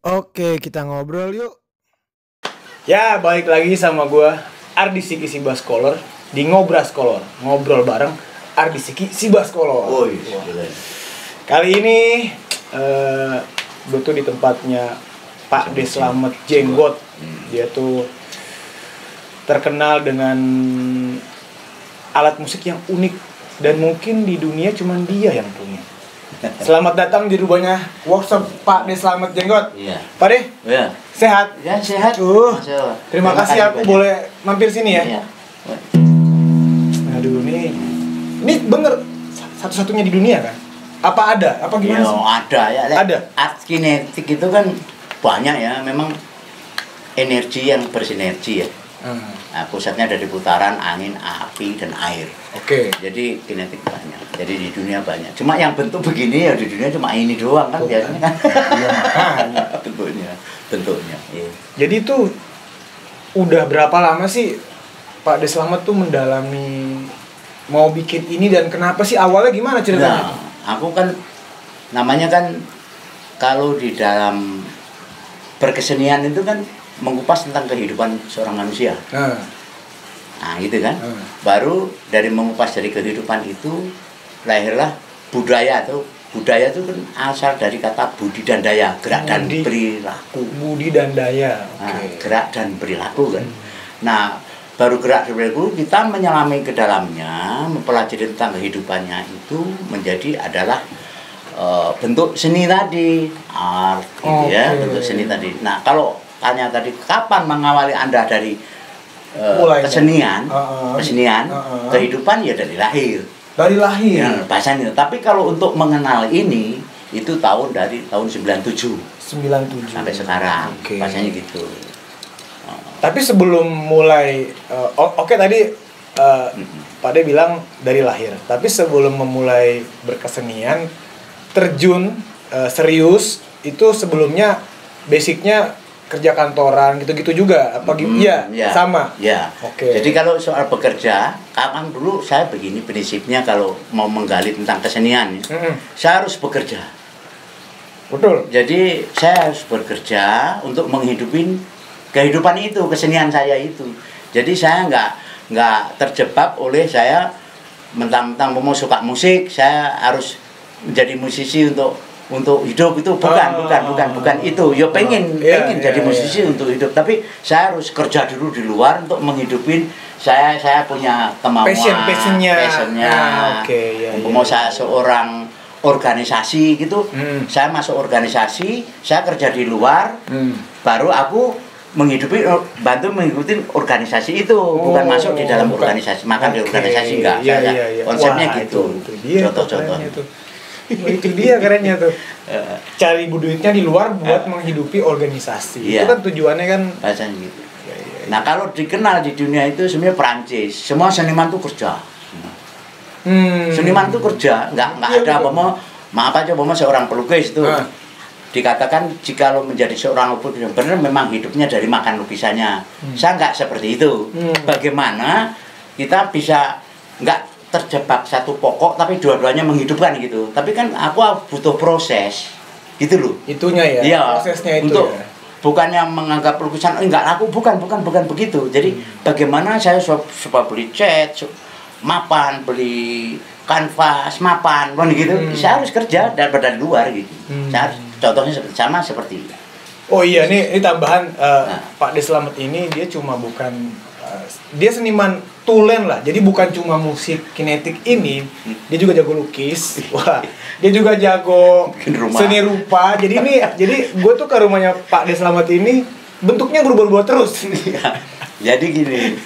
Oke, kita ngobrol yuk. Ya, balik lagi sama gua Ardi Siki Sibaskoler di Ngobras Kolor. Ngobrol bareng Ardi Siki Sibaskoler. Oh iya, boleh. Kali ini gue tuh di tempatnya Pak De Slamet Jenggot. Dia tuh terkenal dengan alat musik yang unik dan mungkin di dunia cuman dia yang punya. Selamat datang di rumahnya workshop Pak De Slamet Jenggot. Iya. Pak De, Ya. sehat? Ya sehat. Terima Terima kasih aku banyak. boleh mampir sini ya. Iya. Aduh, ini bener satu-satunya di dunia kan? Apa ada? Apa gimana Ya, sih? ada ya. Ada. Art kinetik itu kan banyak ya, memang energi yang bersinergi ya. Nah, pusatnya ada di putaran angin, api, dan air. Oke. Jadi kinetik banyak. Jadi di dunia banyak. Cuma yang bentuk begini ya di dunia cuma ini doang kan Tuh, biasanya kan. Iya, makanya. bentuknya. Iya. Jadi tuh udah berapa lama sih Pak De Slamet tuh mendalami mau bikin ini dan kenapa sih awalnya gimana ceritanya? Nah, aku kan namanya kan kalau di dalam berkesenian itu kan mengupas tentang kehidupan seorang manusia. Nah, gitu kan. Baru dari mengupas dari kehidupan itu lahirlah budaya atau budaya itu kan asal dari kata budi dan daya, gerak dan Budi. perilaku. Budi dan daya. Nah, Oke. gerak dan perilaku kan. Nah, baru gerak dan perilaku kita menyelami ke dalamnya, mempelajari tentang kehidupannya itu menjadi adalah bentuk seni tadi, art gitu ya, Oke. bentuk seni tadi. Nah, kalau tanya tadi kapan mengawali Anda dari Mulainya. kesenian, kehidupan ya dari lahir. Dari lahir. Ya, bahasanya. Tapi kalau untuk mengenal ini itu dari tahun 97 97 sampai sekarang. Oke. Bahasanya gitu. Tapi sebelum mulai oke tadi Pak De bilang dari lahir. Tapi sebelum memulai berkesenian terjun serius itu sebelumnya basicnya kerja kantoran gitu-gitu juga apa iya Ya, sama. Ya. Oke. Jadi kalau soal bekerja, kapan dulu saya begini prinsipnya kalau mau menggali tentang kesenian, saya harus bekerja. Betul. Jadi saya harus bekerja untuk menghidupin kehidupan itu, kesenian saya itu. Jadi saya nggak terjebak oleh saya mentang-mentang mau suka musik, saya harus menjadi musisi untuk hidup itu bukan itu. Ya pengen jadi musisi untuk hidup, tapi saya harus kerja dulu di luar untuk menghidupin saya punya kemauan, Passionnya. Oke, ya. Mau saya seorang organisasi gitu, saya masuk organisasi, saya kerja di luar, baru aku bantu mengikuti organisasi itu, bukan masuk di dalam organisasi, makan di organisasi enggak. Konsepnya Wah, gitu. Itu dia Contoh-contoh. itu dia kerennya tuh. Cari duitnya di luar buat menghidupi organisasi. Iya. Itu kan tujuannya kan. Bahasanya gitu. Nah, kalau dikenal di dunia itu sebenarnya Perancis, semua seniman tuh kerja. Seniman tuh kerja, nggak Iya, ada betul. maaf aja seorang pelukis itu dikatakan jika lo menjadi seorang pelukis yang benar memang hidupnya dari makan lukisannya. Saya nggak seperti itu. Bagaimana kita bisa nggak terjebak satu pokok tapi dua-duanya menghidupkan gitu. Tapi kan aku butuh proses gitu loh. Itunya ya. Iya, Prosesnya itu untuk ya. bukannya menganggap lukisan enggak laku, bukan begitu. Jadi bagaimana saya supaya beli cat, mapan, beli kanvas, mapan, gitu. Saya harus kerja daripada di luar gitu. Saya harus, contohnya seperti itu. Oh iya, ini tambahan Pak De Slamet ini dia cuma bukan dia seniman tulen lah. Jadi bukan cuma musik kinetik ini, dia juga jago lukis. Wah, dia juga jago Bikin rumah. seni rupa. Jadi gue tuh ke rumahnya Pak De Slamet ini bentuknya berubah-ubah terus. Jadi gini,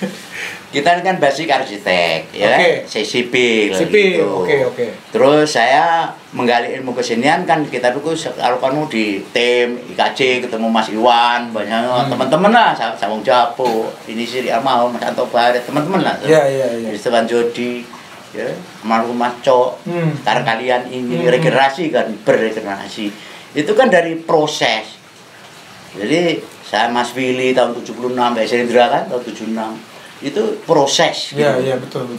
kita kan basic arsitek, ya kan? Oke. Saya sipil. Sipil, gitu. oke. Terus saya menggali ilmu kesenian kan kita dulu kalau kamu di tim IKJ ketemu Mas Iwan, banyak teman-teman lah, Sawung Japo, ini Siri Amal, Mas Anto Baret, teman-teman lah. Iya. Istiwan Jodi, ya, almarhum Mas Cok. Sekarang kalian ini regenerasi kan, berregenerasi. Itu kan dari proses. Jadi saya Mas Willy tahun 76, Mbak Selindra kan tahun 76. itu proses gitu. Iya, betul.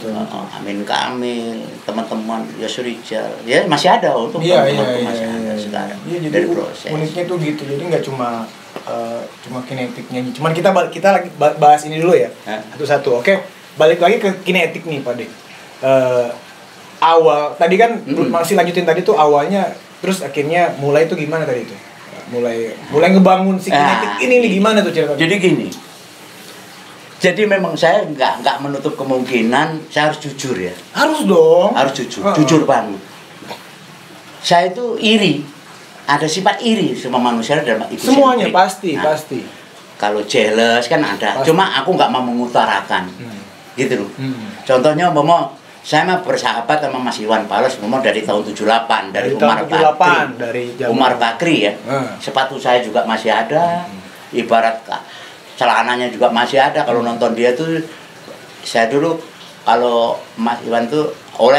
Amin Kamil, teman-teman Yosur Rijal, ya masih ada untuk teman-teman masih ada sekarang. Iya, jadi dari proses. uniknya tuh gitu. Jadi nggak cuma kinetiknya. Cuman kita lagi bahas ini dulu ya. Satu-satu. Oke, balik lagi ke kinetik nih, Pak De. Awal tadi kan masih lanjutin tadi tuh awalnya, terus akhirnya mulai tuh gimana tadi tuh? Mulai ngebangun si kinetik ini nih gimana tuh ceritanya? Jadi gini. Jadi memang saya nggak menutup kemungkinan saya harus jujur ya. Harus dong. Harus jujur banget. Saya itu iri, ada sifat iri sama manusia dalam itu. Semuanya pasti. Kalau jealous kan ada, pasti. Cuma aku nggak mau mengutarakan, gitu loh. Contohnya saya mah bersahabat sama Mas Iwan Fals dari tahun 78 dari Umar Bakri, Umar Bakri ya. Sepatu saya juga masih ada, ibarat celananya juga masih ada. Kalau nonton dia tuh, saya dulu kalau Mas Iwan tuh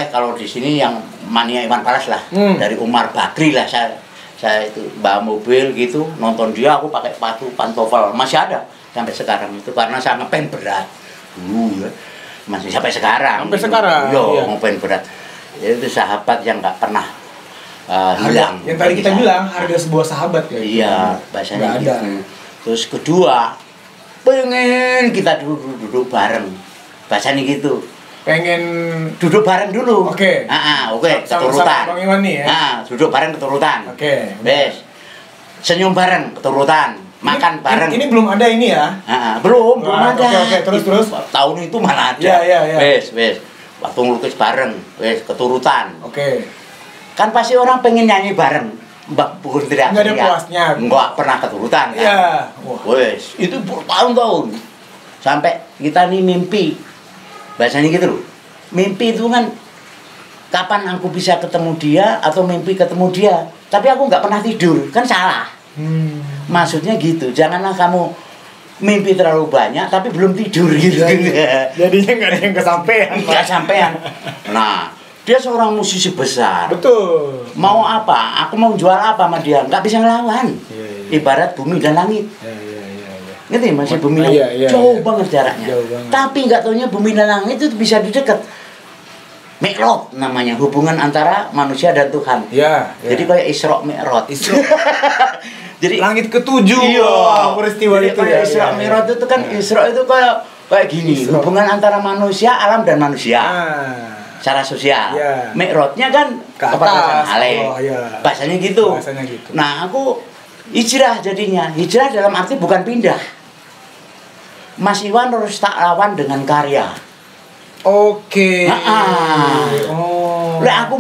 kalau di sini yang mania Iwan Fals lah, dari Umar Bakri lah saya itu bawa mobil gitu nonton dia, aku pakai pantofel masih ada sampai sekarang itu karena saya ngefans berat dulu ya, masih sampai sekarang. Ngefans berat. Itu sahabat yang nggak pernah hilang. Yang tadi kita bilang harga sebuah sahabat ya. Iya, bahasanya gitu. Terus kedua, pengen kita duduk bareng, bahasanya gitu. Pengen duduk bareng dulu. Oke. Keturutan. Bang Iwan nih ya. Duduk bareng keturutan. Oke. Bes. Senyum bareng keturutan. Makan bareng. Ini belum ada ini ya? Belum ada. Oke, terus. Tahun itu mana ada. Iya. Bes. Waktu ngelukis bareng, keturutan. Oke. Kan pasti orang pengen nyanyi bareng. Mbak bukan tidak. Enggak ada puasnya. Enggak pernah keturutan kan. Iya. Wes, itu bertahun-tahun. Sampai kita nih mimpi. Bahasanya gitu loh. Mimpi itu kan kapan aku bisa ketemu dia atau mimpi ketemu dia. Tapi aku nggak pernah tidur, kan salah. Maksudnya gitu. Janganlah kamu mimpi terlalu banyak tapi belum tidur gitu. Jadinya nggak ada yang kesampean. Nggak sampean. Nah, dia seorang musisi besar. Betul. Mau apa? Aku mau jual apa sama dia? Nggak bisa ngelawan. Ibarat bumi dan langit. Ngerti masih bumi dan langit jauh banget jaraknya. Tapi nggak taunya bumi dan langit itu bisa didekat. Mi'raj namanya, hubungan antara manusia dan Tuhan. Jadi kayak Isra Mi'raj. Jadi langit ketujuh. Peristiwa itu ya. Isra Mi'raj itu kan Isra itu kayak gini, hubungan antara manusia, alam dan manusia. Secara sosial. Mi'rajnya kan ke atas. Bahasanya gitu. Nah, aku hijrah jadinya. Hijrah dalam arti bukan pindah. Mas Iwan harus tak lawan dengan karya. Oke. Aku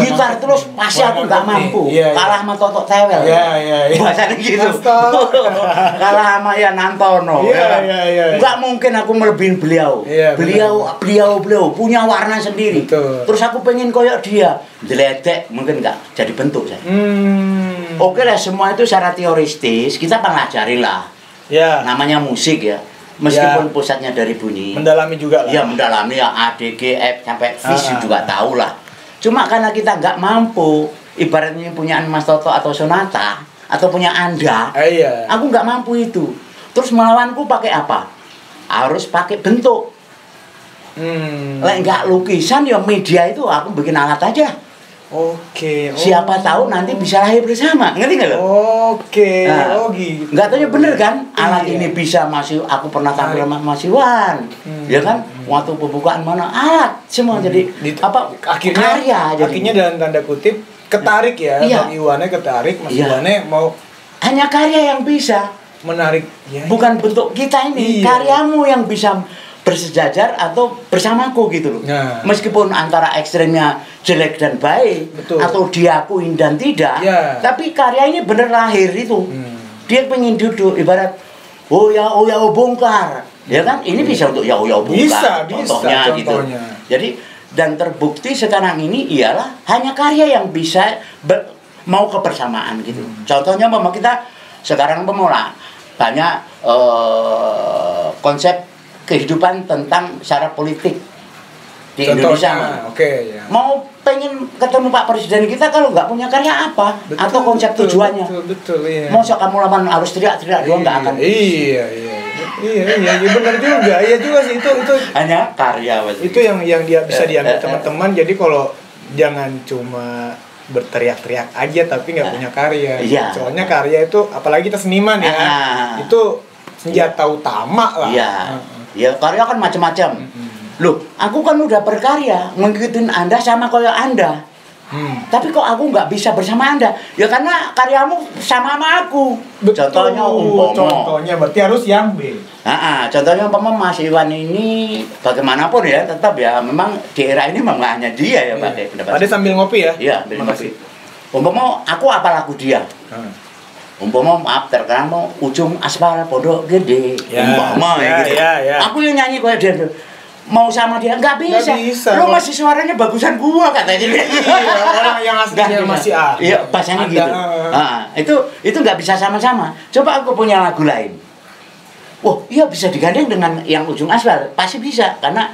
gitar terus pasti aku nggak mampu. Kalah sama Toto Tewel. Bahasanya gitu. Kalah sama Nantono. Nggak mungkin aku melebihin beliau. Beliau punya warna sendiri. Terus aku pengen koyok dia. Jeledek mungkin nggak jadi bentuk saya. Oke lah, semua itu secara teoristis kita pelajari lah. Namanya musik ya. Meskipun pusatnya dari bunyi, mendalami juga lah. Ya mendalami ya A, D, G, F sampai visi juga tahu lah. Cuma karena kita nggak mampu, ibaratnya punya Mas Toto atau Sonata atau punya Anda, aku nggak mampu itu. Terus melawanku pakai apa? Harus pakai bentuk. Nggak lukisan ya media itu aku bikin alat aja. Siapa tahu nanti bisa lahir bersama, ngerti nggak lo? Gitu. Nggak tahu ya bener kan? Alat ini bisa aku pernah tampil sama Mas Iwan, ya kan? Waktu pembukaan mana alat semua jadi karya. Akhirnya dalam tanda kutip ketarik ya, Bang Iwannya ketarik, Mas Iwannya mau hanya karya yang bisa menarik, bukan bentuk kita ini, karyamu yang bisa bersejajar atau bersamaku gitu loh. Meskipun antara ekstremnya jelek dan baik, atau diakuin dan tidak, tapi karya ini bener lahir itu. Dia pengen duduk ibarat oh ya bongkar, ya kan? Ini bisa untuk ya bongkar. Contohnya gitu. Jadi dan terbukti sekarang ini ialah hanya karya yang bisa mau kebersamaan gitu. Contohnya memang kita sekarang pemula banyak konsep kehidupan tentang secara politik di Indonesia. Mau pengen ketemu Pak Presiden kita kalau nggak punya karya apa? Atau konsep tujuannya. Betul. Mau kamu lawan harus teriak-teriak doang nggak akan. Iya benar juga. Iya juga sih itu Hanya karya itu yang dia bisa diambil teman-teman. Jadi kalau jangan cuma berteriak-teriak aja tapi nggak punya karya. Iya. Soalnya karya itu apalagi kita seniman ya. Itu senjata utama lah. Iya. Ya karya kan macam-macam. Loh, aku kan udah berkarya, ngikutin Anda sama kayak Anda. Tapi kok aku nggak bisa bersama Anda? Ya karena karyamu sama aku. Betul. Contohnya berarti harus yang B. Contohnya umpama Mas Iwan ini bagaimanapun ya, tetap ya memang di era ini memang nggak hanya dia ya pakai pendapat. Ada sambil ngopi ya? Iya, sambil ngopi. Umpama aku apa lagu dia? Umpama maaf terkadang mau ujung aspal pondok gede. Umpama gitu. Aku yang nyanyi kayak dia. Mau sama dia nggak bisa. Lo masih suaranya bagusan gua katanya. Iya, orang yang aslinya masih Iya, bahasanya gitu. Itu nggak bisa sama-sama. Coba aku punya lagu lain. Wah, iya bisa digandeng dengan yang ujung aspal. Pasti bisa karena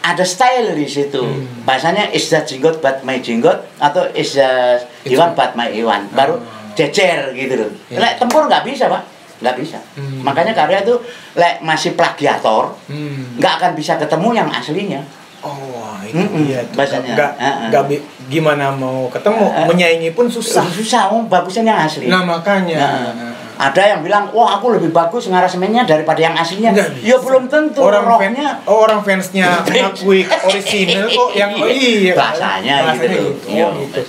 ada style di situ. Bahasanya is that jenggot but my jenggot atau is that Iwan but my Iwan. Baru jejer gitu loh. Lek tempur nggak bisa, Pak. Nggak bisa. Makanya karya itu lek masih plagiator, nggak akan bisa ketemu yang aslinya. Oh, itu dia tuh. Bahasanya. Nggak gimana mau ketemu, menyaingi pun susah. Susah, bagusnya yang asli. Nah, makanya. Ada yang bilang, wah aku lebih bagus ngarasemennya daripada yang aslinya. Ya belum tentu. Orang fansnya mengakui orisinal kok yang iya. Bahasanya gitu. Gitu.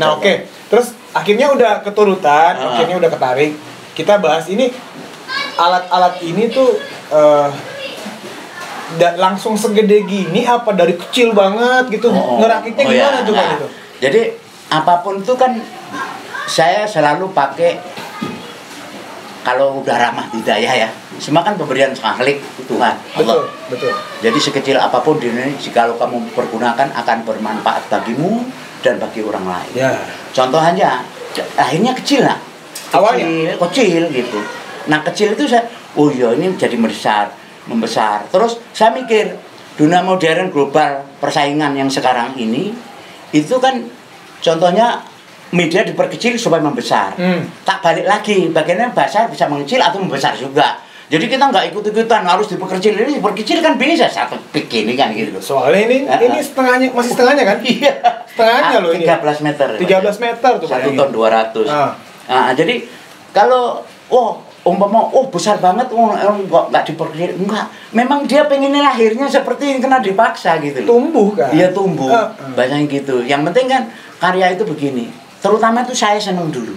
Nah, oke. Terus akhirnya udah keturutan, akhirnya udah ketarik. Kita bahas ini alat-alat ini tuh langsung segede gini apa dari kecil banget gitu ngerakitnya gimana tuh Pak itu? Jadi apapun tuh kan saya selalu pakai kalau udah ramah hidayah ya. Semua kan pemberian khalik Tuhan Allah. Betul. Jadi sekecil apapun di ini jika kamu pergunakan akan bermanfaat bagimu dan bagi orang lain. Ya. Contoh aja akhirnya kecil lah. Awalnya kecil gitu. Nah kecil itu saya, oh iya ini jadi membesar. Terus saya mikir dunia modern global persaingan yang sekarang ini itu kan contohnya media diperkecil supaya membesar. Tak balik lagi, bagaimana besar bisa mengecil atau membesar juga. Jadi kita nggak ikut-ikutan harus diperkecil. Ini diperkecil kan bisa satu begini kan gitu. Soalnya ini setengahnya masih setengahnya kan? Iya. Setengahnya loh ini. 13 meter. 13 meter tuh 1 ton 200. Jadi kalau umpama besar banget nggak diperkecil enggak. Memang dia pengennya lahirnya seperti yang kena dipaksa gitu. Tumbuh kan? Iya tumbuh. Bahasanya gitu. Yang penting kan karya itu begini. Terutama itu saya seneng dulu.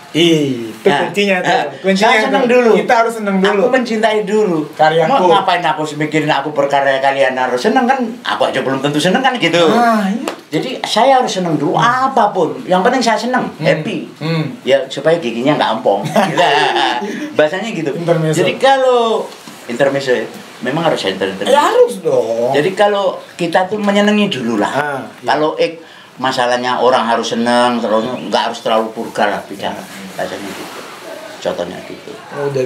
Itu kuncinya tuh. Saya seneng dulu. Kita harus seneng dulu. Aku mencintai dulu. Karyaku. Mau ngapain aku mikirin aku berkarya kalian harus seneng kan? Aku aja belum tentu seneng kan gitu. Iya. Jadi saya harus seneng dulu apapun. Yang penting saya seneng, happy. Ya supaya giginya nggak ompong. Bahasanya gitu. Intermezzo. Jadi kalau intermezzo memang harus intermezzo. Ya harus dong. Jadi kalau kita tuh menyenangi dulu lah. Kalau masalahnya orang harus seneng, terus nggak harus terlalu vulgar lah bicara. Bahasanya gitu. Contohnya gitu.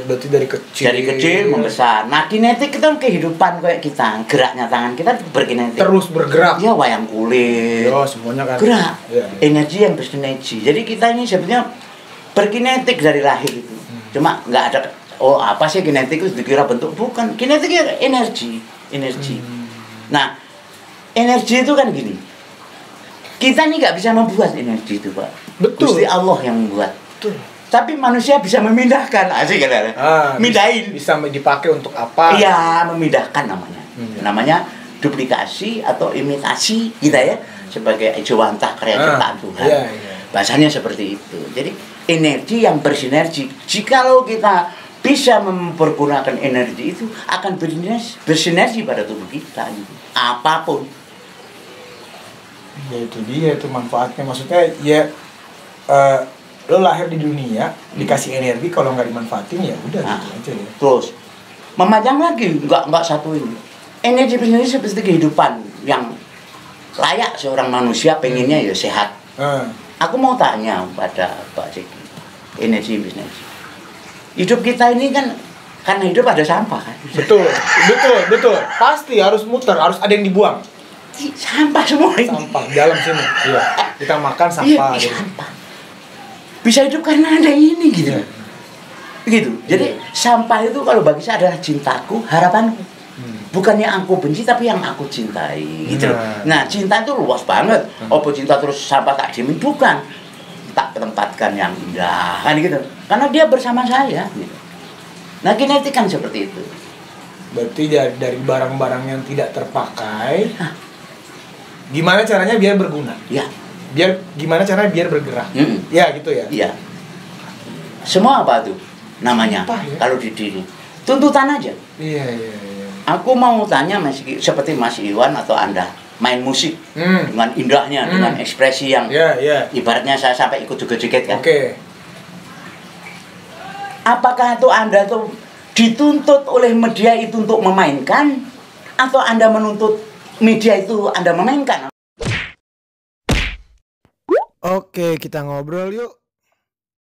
Berarti dari kecil. Dari kecil membesar. Nah, kinetik itu kehidupan kayak kita, geraknya tangan kita berkinetik. Terus bergerak. Ya wayang kulit. Semuanya kan. Gerak. Ya. Energi yang bersinergi. Jadi kita ini sebenarnya berkinetik dari lahir itu. Cuma nggak ada apa sih kinetik itu dikira bentuk, bukan. Kinetik itu energi. Nah, energi itu kan gini. Kita ini nggak bisa membuat energi itu, Pak. Betul. Gusti Allah yang membuat. Betul. Tapi manusia bisa memindahkan, asik kan? Mindahin. Bisa dipakai untuk apa? Iya, memindahkan namanya. Namanya duplikasi atau imitasi, gitu ya. Sebagai jawantah karya ciptaan Tuhan. Bahasanya seperti itu. Jadi energi yang bersinergi. Jikalau kita bisa mempergunakan energi itu akan bersinergi pada tubuh kita. Apapun. Ya itu dia itu manfaatnya. Maksudnya ya lo lahir di dunia dikasih energi, kalau nggak dimanfaatin ya udah gitu aja ya. Terus memajang lagi nggak satu ini energi seperti kehidupan yang layak seorang manusia pengennya ya sehat. Aku mau tanya pada Pak Ciki, energi hidup kita ini kan karena hidup ada sampah kan? Betul pasti harus muter, harus ada yang dibuang. Sampah semua ini. Sampah dalam sini. Iya. Kita makan sampah. Sampah. Bisa hidup karena ada ini gitu. Begitu. Jadi sampah itu kalau bagi saya adalah cintaku, harapanku. Bukan yang aku benci tapi yang aku cintai gitu loh. Nah, cinta itu luas banget. Apa cinta terus sampah tak diemin? Bukan. Tak tempatkan yang indah kan gitu. Karena dia bersama saya gitu. Nah, kinetik kan seperti itu. Berarti dari barang-barang yang tidak terpakai, gimana caranya biar berguna? Ya. Gimana caranya biar bergerak? Ya gitu ya. Iya. Semua apa tuh namanya? Apa, ya? Kalau di diri tuntutan aja. Iya. Aku mau tanya seperti Mas Iwan atau Anda main musik dengan indahnya, dengan ekspresi yang ibaratnya saya sampai ikut joget-joget kan. Oke. Apakah itu Anda tuh dituntut oleh media itu untuk memainkan atau Anda menuntut media itu Anda memainkan? Oke, kita ngobrol yuk.